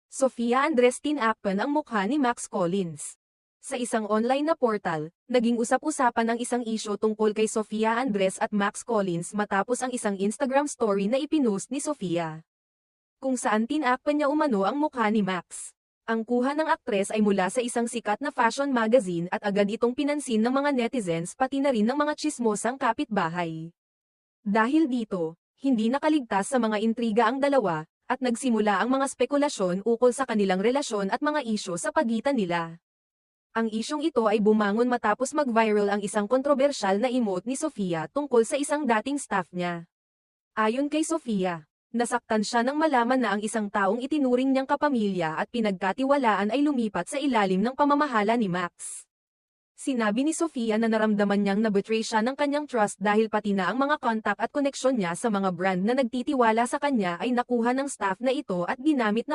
Sofia Andres tinakpan ang mukha ni Max Collins. Sa isang online na portal, naging usap-usapan ang isang isyu tungkol kay Sofia Andres at Max Collins matapos ang isang Instagram story na ipinost ni Sofia, kung saan tinakpan niya umano ang mukha ni Max. Ang kuha ng aktres ay mula sa isang sikat na fashion magazine at agad itong pinansin ng mga netizens pati na rin ng mga tsismosang kapitbahay. Dahil dito, hindi nakaligtas sa mga intriga ang dalawa, at nagsimula ang mga spekulasyon ukol sa kanilang relasyon at mga isyu sa pagitan nila. Ang isyong ito ay bumangon matapos mag-viral ang isang kontrobersyal na emote ni Sofia tungkol sa isang dating staff niya. Ayon kay Sofia, nasaktan siya nang malaman na ang isang taong itinuring niyang kapamilya at pinagkatiwalaan ay lumipat sa ilalim ng pamamahala ni Max. Sinabi ni Sofia na naramdaman niyang na-betray siya ng kanyang trust dahil pati na ang mga kontak at koneksyon niya sa mga brand na nagtitiwala sa kanya ay nakuha ng staff na ito at ginamit na